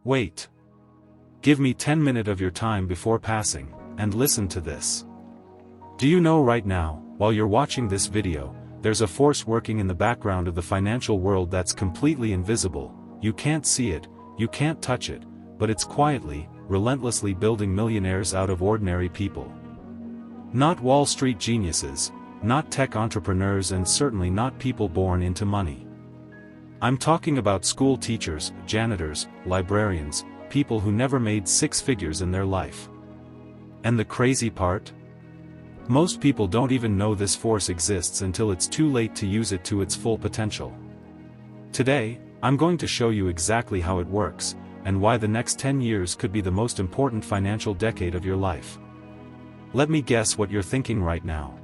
Wait. Give me 10 minutes of your time before passing, and listen to this. Do you know right now, while you're watching this video, there's a force working in the background of the financial world that's completely invisible. You can't see it, you can't touch it, but it's quietly, relentlessly building millionaires out of ordinary people. Not Wall Street geniuses, not tech entrepreneurs, and certainly not people born into money. I'm talking about school teachers, janitors, librarians, people who never made six figures in their life. And the crazy part? Most people don't even know this force exists until it's too late to use it to its full potential. Today, I'm going to show you exactly how it works, and why the next 10 years could be the most important financial decade of your life. Let me guess what you're thinking right now.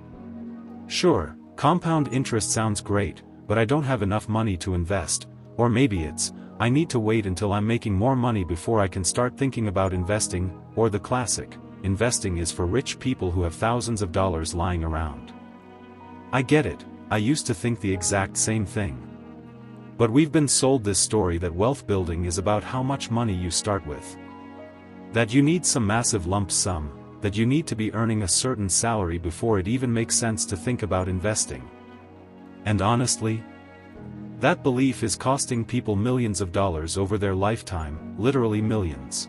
Sure, compound interest sounds great, but I don't have enough money to invest, or maybe it's, I need to wait until I'm making more money before I can start thinking about investing, or the classic, investing is for rich people who have thousands of dollars lying around. I get it, I used to think the exact same thing. But we've been sold this story that wealth building is about how much money you start with. That you need some massive lump sum, that you need to be earning a certain salary before it even makes sense to think about investing. And honestly, that belief is costing people millions of dollars over their lifetime, literally millions.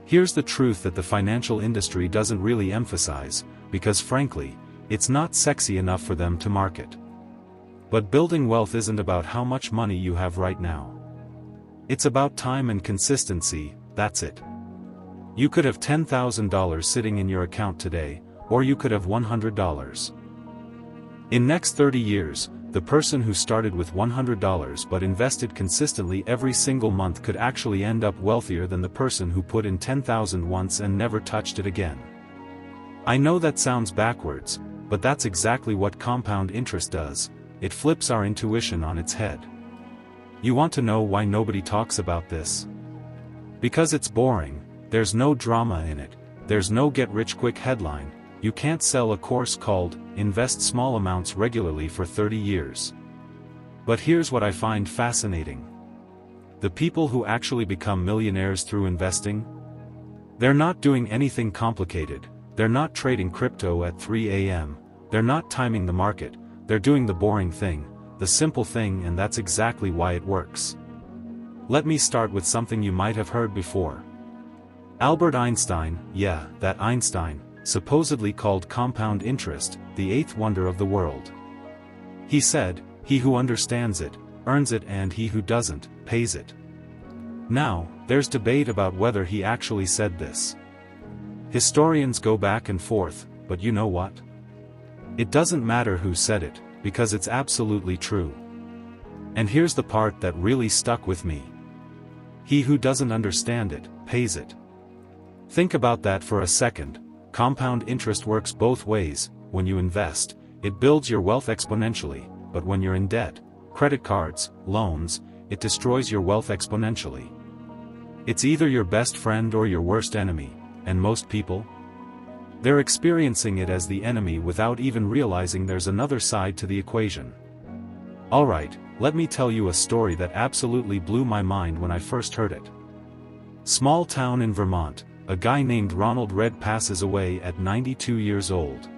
Here's the truth that the financial industry doesn't really emphasize, because frankly, it's not sexy enough for them to market. But building wealth isn't about how much money you have right now. It's about time and consistency, that's it. You could have $10,000 sitting in your account today, or you could have $100. In next 30 years, the person who started with $100 but invested consistently every single month could actually end up wealthier than the person who put in $10,000 once and never touched it again. I know that sounds backwards, but that's exactly what compound interest does. It flips our intuition on its head. You want to know why nobody talks about this? Because it's boring, there's no drama in it, there's no get-rich-quick headline. You can't sell a course called, Invest Small Amounts Regularly for 30 years. But here's what I find fascinating. The people who actually become millionaires through investing? They're not doing anything complicated, they're not trading crypto at 3 a.m., they're not timing the market, they're doing the boring thing, the simple thing, and that's exactly why it works. Let me start with something you might have heard before. Albert Einstein, yeah, that Einstein, supposedly called compound interest, the eighth wonder of the world. He said, he who understands it, earns it, and he who doesn't, pays it. Now, there's debate about whether he actually said this. Historians go back and forth, but you know what? It doesn't matter who said it, because it's absolutely true. And here's the part that really stuck with me. He who doesn't understand it, pays it. Think about that for a second. Compound interest works both ways. When you invest, it builds your wealth exponentially, but when you're in debt, credit cards, loans, it destroys your wealth exponentially. It's either your best friend or your worst enemy, and most people? They're experiencing it as the enemy without even realizing there's another side to the equation. Alright, let me tell you a story that absolutely blew my mind when I first heard it. Small town in Vermont. A guy named Ronald Red passes away at 92 years old.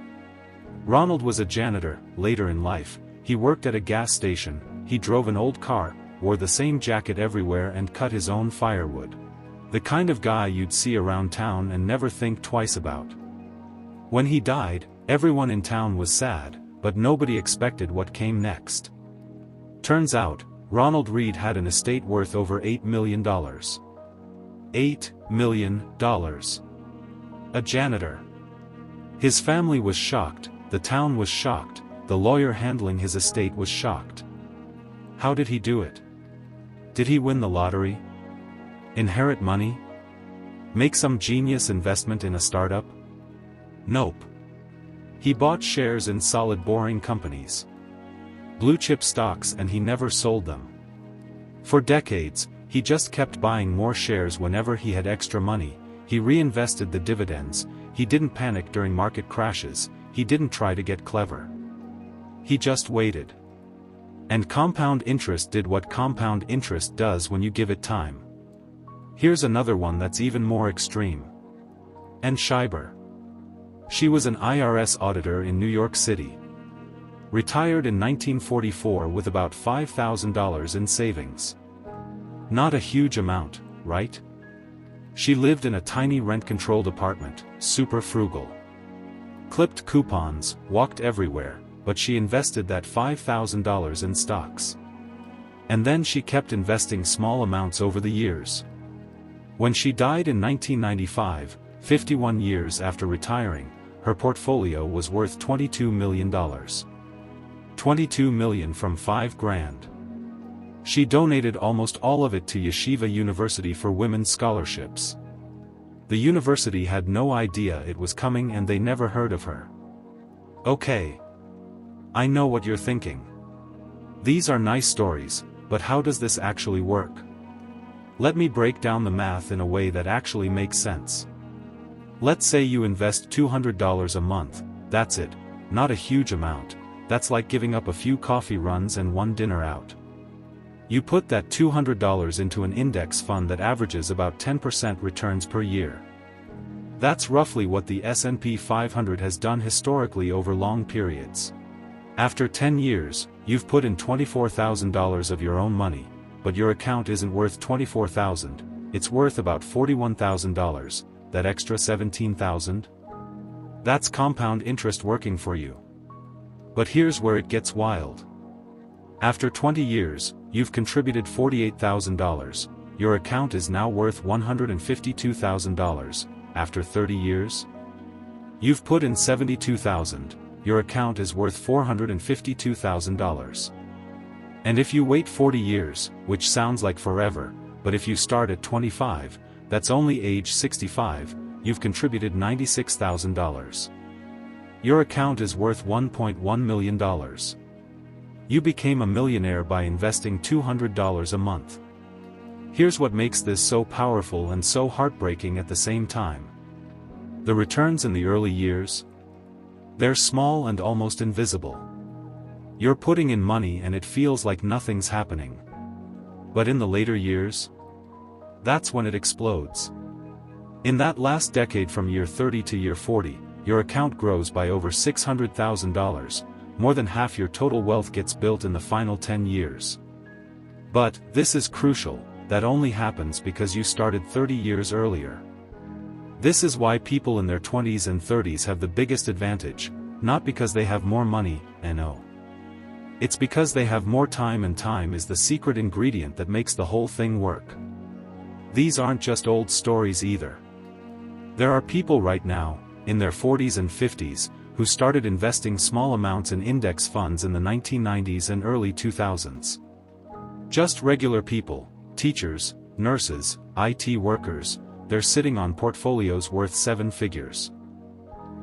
Ronald was a janitor. Later in life, he worked at a gas station, he drove an old car, wore the same jacket everywhere, and cut his own firewood. The kind of guy you'd see around town and never think twice about. When he died, everyone in town was sad, but nobody expected what came next. Turns out, Ronald Reed had an estate worth over $8 million. $8 million. A janitor. His family was shocked, the town was shocked, the lawyer handling his estate was shocked. How did he do it? Did he win the lottery? Inherit money? Make some genius investment in a startup? Nope. He bought shares in solid boring companies. Blue chip stocks, and he never sold them. For decades, he just kept buying more shares whenever he had extra money. He reinvested the dividends. He didn't panic during market crashes. He didn't try to get clever. He just waited. And compound interest did what compound interest does when you give it time. Here's another one that's even more extreme. Ann Scheiber. She was an IRS auditor in New York City. Retired in 1944 with about $5,000 in savings. Not a huge amount, right? She lived in a tiny rent-controlled apartment, super frugal. Clipped coupons, walked everywhere, but she invested that $5,000 in stocks. And then she kept investing small amounts over the years. When she died in 1995, 51 years after retiring, her portfolio was worth $22 million. $22 million from $5 grand. She donated almost all of it to Yeshiva University for women's scholarships. The university had no idea it was coming and they never heard of her. Okay. I know what you're thinking. These are nice stories, but how does this actually work? Let me break down the math in a way that actually makes sense. Let's say you invest $200 a month, that's it, not a huge amount, that's like giving up a few coffee runs and one dinner out. You put that $200 into an index fund that averages about 10% returns per year. That's roughly what the S&P 500 has done historically over long periods. After 10 years, you've put in $24,000 of your own money, but your account isn't worth $24,000, it's worth about $41,000, that extra $17,000? That's compound interest working for you. But here's where it gets wild. After 20 years, you've contributed $48,000, your account is now worth $152,000, after 30 years? You've put in $72,000, your account is worth $452,000. And if you wait 40 years, which sounds like forever, but if you start at 25, that's only age 65, you've contributed $96,000. Your account is worth $1.1 million. You became a millionaire by investing $200 a month. Here's what makes this so powerful and so heartbreaking at the same time. The returns in the early years? They're small and almost invisible. You're putting in money and it feels like nothing's happening. But in the later years? That's when it explodes. In that last decade from year 30 to year 40, your account grows by over $600,000, more than half your total wealth gets built in the final 10 years. But, this is crucial, that only happens because you started 30 years earlier. This is why people in their 20s and 30s have the biggest advantage, not because they have more money, no. It's because they have more time, and time is the secret ingredient that makes the whole thing work. These aren't just old stories either. There are people right now, in their 40s and 50s, who started investing small amounts in index funds in the 1990s and early 2000s. Just regular people, teachers, nurses, IT workers, they're sitting on portfolios worth 7 figures.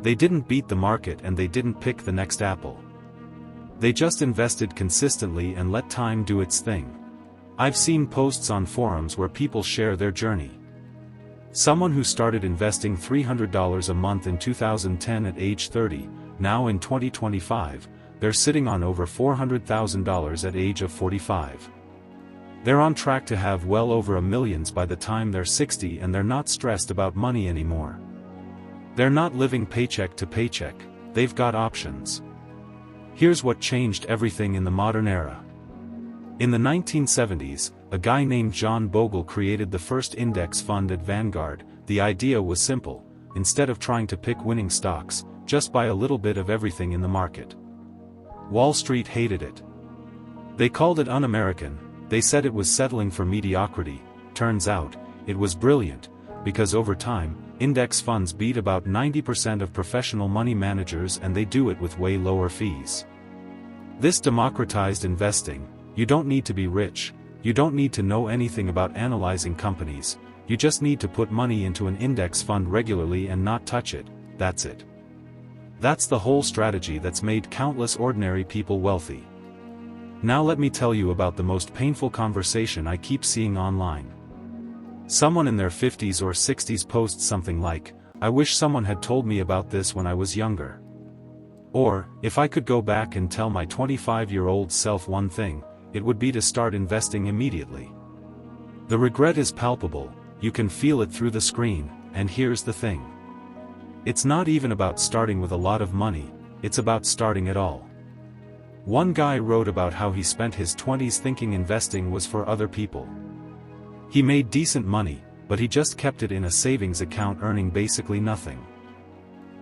They didn't beat the market and they didn't pick the next Apple. They just invested consistently and let time do its thing. I've seen posts on forums where people share their journey. Someone who started investing $300 a month in 2010 at age 30, now in 2025, they're sitting on over $400,000 at age of 45. They're on track to have well over millions by the time they're 60, and they're not stressed about money anymore. They're not living paycheck to paycheck, they've got options. Here's what changed everything in the modern era. In the 1970s, a guy named John Bogle created the first index fund at Vanguard. The idea was simple: instead of trying to pick winning stocks, just buy a little bit of everything in the market. Wall Street hated it. They called it un-American, they said it was settling for mediocrity. Turns out, it was brilliant, because over time, index funds beat about 90% of professional money managers, and they do it with way lower fees. This democratized investing. You don't need to be rich, you don't need to know anything about analyzing companies, you just need to put money into an index fund regularly and not touch it, that's it. That's the whole strategy that's made countless ordinary people wealthy. Now let me tell you about the most painful conversation I keep seeing online. Someone in their 50s or 60s posts something like, "I wish someone had told me about this when I was younger." Or, "If I could go back and tell my 25-year-old self one thing, it would be to start investing immediately." The regret is palpable. you can feel it through the screen, and here's the thing. It's not even about starting with a lot of money, it's about starting at all. One guy wrote about how he spent his 20s thinking investing was for other people. He made decent money, but he just kept it in a savings account earning basically nothing.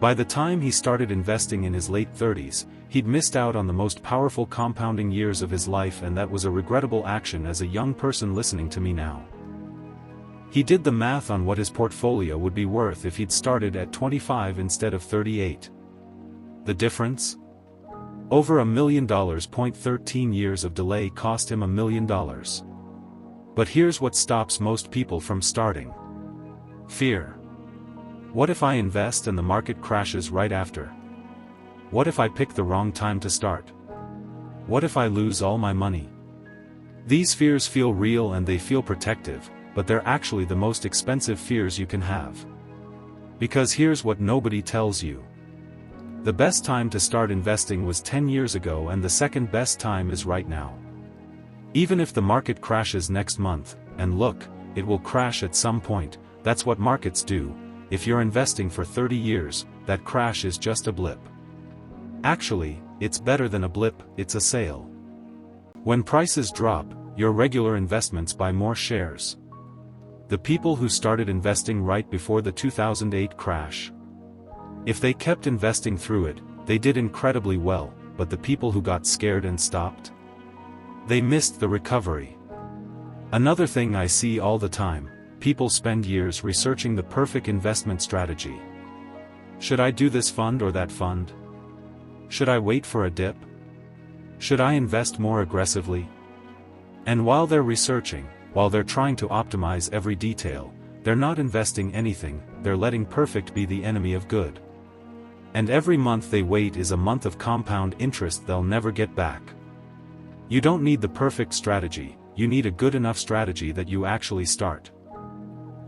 By the time he started investing in his late 30s, he'd missed out on the most powerful compounding years of his life, and that was a regrettable action as a young person listening to me now. He did the math on what his portfolio would be worth if he'd started at 25 instead of 38. The difference? Over $1 million. 13 years of delay cost him $1 million. But here's what stops most people from starting. Fear. What if I invest and the market crashes right after? What if I pick the wrong time to start? What if I lose all my money? These fears feel real and they feel protective, but they're actually the most expensive fears you can have. Because here's what nobody tells you. The best time to start investing was 10 years ago, and the second best time is right now. Even if the market crashes next month, and look, it will crash at some point, that's what markets do. If you're investing for 30 years, that crash is just a blip. Actually, it's better than a blip, it's a sale. When prices drop, your regular investments buy more shares. The people who started investing right before the 2008 crash. If they kept investing through it, they did incredibly well, but the people who got scared and stopped? They missed the recovery. Another thing I see all the time, people spend years researching the perfect investment strategy. Should I do this fund or that fund? Should I wait for a dip? Should I invest more aggressively? And while they're researching, while they're trying to optimize every detail, they're not investing anything, they're letting perfect be the enemy of good. And every month they wait is a month of compound interest they'll never get back. You don't need the perfect strategy, you need a good enough strategy that you actually start.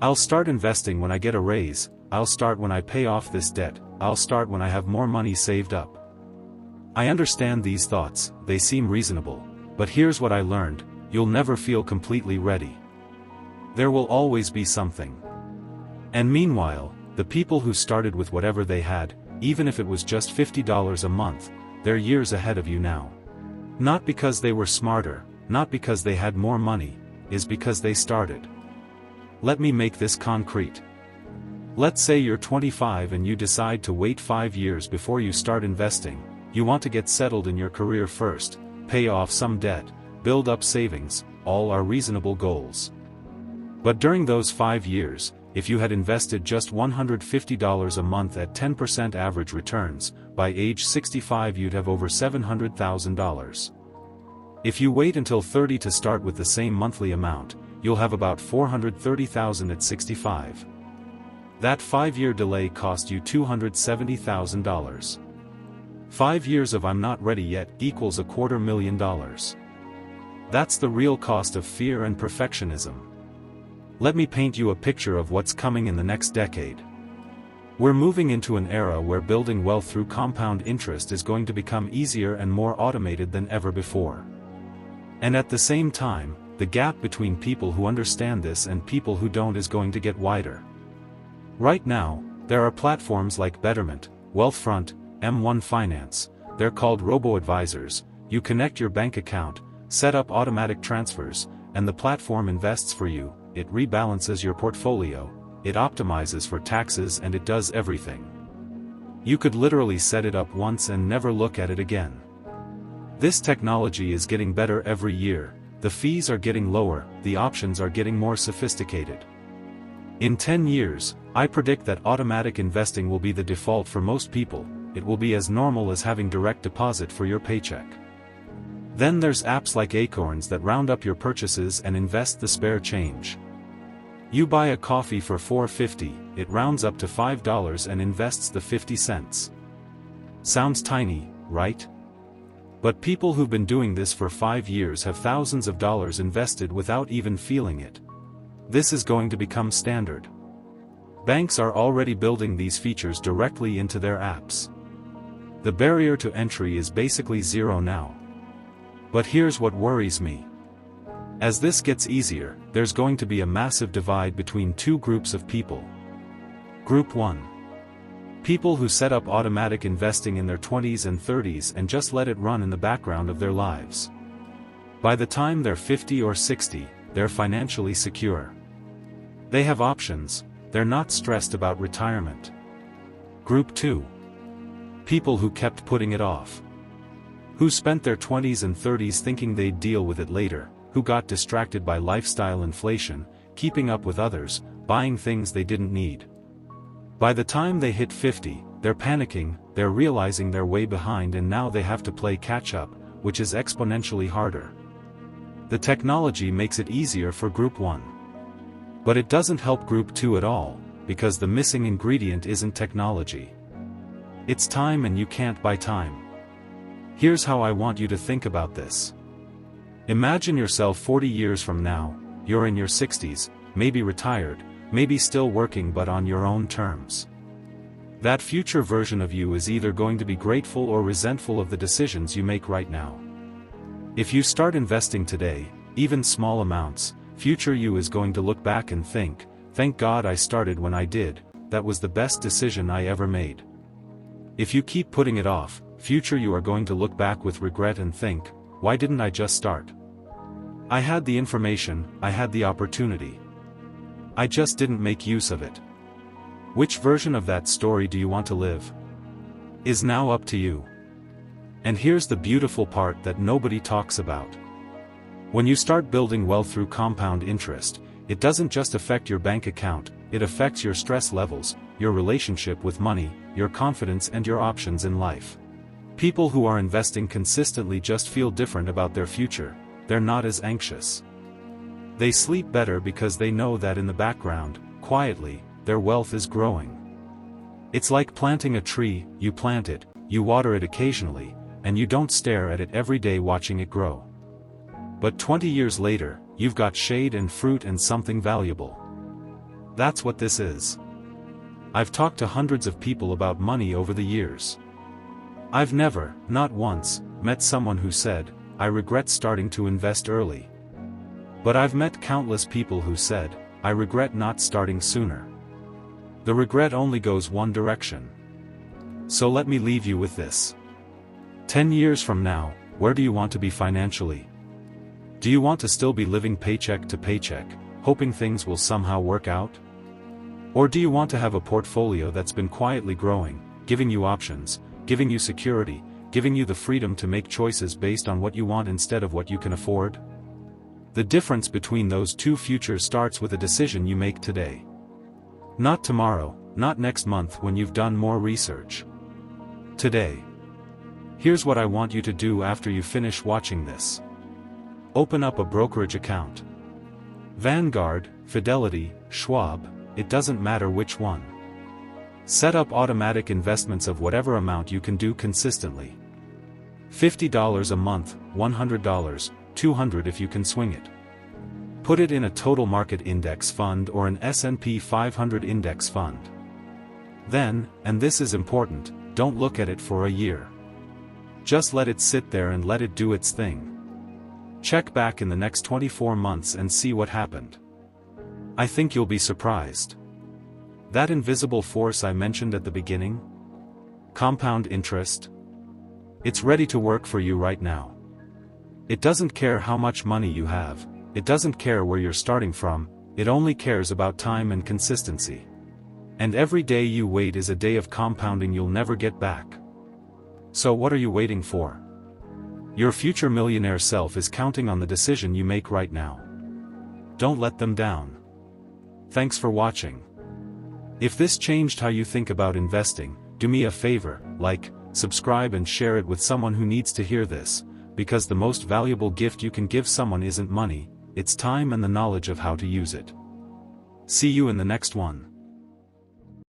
I'll start investing when I get a raise, I'll start when I pay off this debt, I'll start when I have more money saved up. I understand these thoughts, they seem reasonable, but here's what I learned, you'll never feel completely ready. There will always be something. And meanwhile, the people who started with whatever they had, even if it was just $50 a month, they're years ahead of you now. Not because they were smarter, not because they had more money, is because they started. Let me make this concrete. Let's say you're 25 and you decide to wait 5 years before you start investing. You want to get settled in your career first, pay off some debt, build up savings, all are reasonable goals. But during those 5 years, if you had invested just $150 a month at 10% average returns, by age 65 you'd have over $700,000. If you wait until 30 to start with the same monthly amount, you'll have about $430,000 at 65. That 5-year delay cost you $270,000. 5 years of I'm not ready yet equals $250,000. That's the real cost of fear and perfectionism. Let me paint you a picture of what's coming in the next decade. We're moving into an era where building wealth through compound interest is going to become easier and more automated than ever before. And at the same time, the gap between people who understand this and people who don't is going to get wider. Right now, there are platforms like Betterment, Wealthfront, M1 Finance, they're called robo-advisors. You connect your bank account, set up automatic transfers, and the platform invests for you. It rebalances your portfolio, it optimizes for taxes, and it does everything. You could literally set it up once and never look at it again. This technology is getting better every year, the fees are getting lower, the options are getting more sophisticated. In 10 years, I predict that automatic investing will be the default for most people, it will be as normal as having direct deposit for your paycheck. Then there's apps like Acorns that round up your purchases and invest the spare change. You buy a coffee for $4.50, it rounds up to $5 and invests the 50 cents. Sounds tiny, right? But people who've been doing this for 5 years have thousands of dollars invested without even feeling it. This is going to become standard. Banks are already building these features directly into their apps. The barrier to entry is basically zero now. But here's what worries me. As this gets easier, there's going to be a massive divide between two groups of people. Group 1. People who set up automatic investing in their 20s and 30s and just let it run in the background of their lives. By the time they're 50 or 60, they're financially secure. They have options, they're not stressed about retirement. Group 2. People who kept putting it off. Who spent their 20s and 30s thinking they'd deal with it later, who got distracted by lifestyle inflation, keeping up with others, buying things they didn't need. By the time they hit 50, they're panicking, they're realizing they're way behind and now they have to play catch-up, which is exponentially harder. The technology makes it easier for Group 1. But it doesn't help Group 2 at all, because the missing ingredient isn't technology. It's time, and you can't buy time. Here's how I want you to think about this. Imagine yourself 40 years from now, you're in your 60s, maybe retired, maybe still working but on your own terms. That future version of you is either going to be grateful or resentful of the decisions you make right now. If you start investing today, even small amounts, future you is going to look back and think, "Thank God I started when I did, that was the best decision I ever made." If you keep putting it off, future you are going to look back with regret and think, "Why didn't I just start? I had the information, I had the opportunity. I just didn't make use of it." Which version of that story do you want to live? Is now up to you. And here's the beautiful part that nobody talks about. When you start building wealth through compound interest, it doesn't just affect your bank account, it affects your stress levels, your relationship with money, your confidence and your options in life. People who are investing consistently just feel different about their future, they're not as anxious. They sleep better because they know that in the background, quietly, their wealth is growing. It's like planting a tree, you plant it, you water it occasionally, and you don't stare at it every day watching it grow. But 20 years later, you've got shade and fruit and something valuable. That's what this is. I've talked to hundreds of people about money over the years. I've never, not once, met someone who said, "I regret starting to invest early." But I've met countless people who said, "I regret not starting sooner." The regret only goes one direction. So let me leave you with this. 10 years from now, where do you want to be financially? Do you want to still be living paycheck to paycheck, hoping things will somehow work out? Or do you want to have a portfolio that's been quietly growing, giving you options, giving you security, giving you the freedom to make choices based on what you want instead of what you can afford? The difference between those two futures starts with a decision you make today. Not tomorrow, not next month when you've done more research. Today. Here's what I want you to do after you finish watching this. Open up a brokerage account. Vanguard, Fidelity, Schwab, it doesn't matter which one. Set up automatic investments of whatever amount you can do consistently. $50 a month, $100, $200 if you can swing it. Put it in a total market index fund or an S&P 500 index fund. Then, and this is important, don't look at it for a year. Just let it sit there and let it do its thing. Check back in the next 24 months and see what happened. I think you'll be surprised. That invisible force I mentioned at the beginning? Compound interest? It's ready to work for you right now. It doesn't care how much money you have, it doesn't care where you're starting from, it only cares about time and consistency. And every day you wait is a day of compounding you'll never get back. So what are you waiting for? Your future millionaire self is counting on the decision you make right now. Don't let them down. Thanks for watching. If this changed how you think about investing, do me a favor, like, subscribe and share it with someone who needs to hear this, because the most valuable gift you can give someone isn't money, it's time and the knowledge of how to use it. See you in the next one.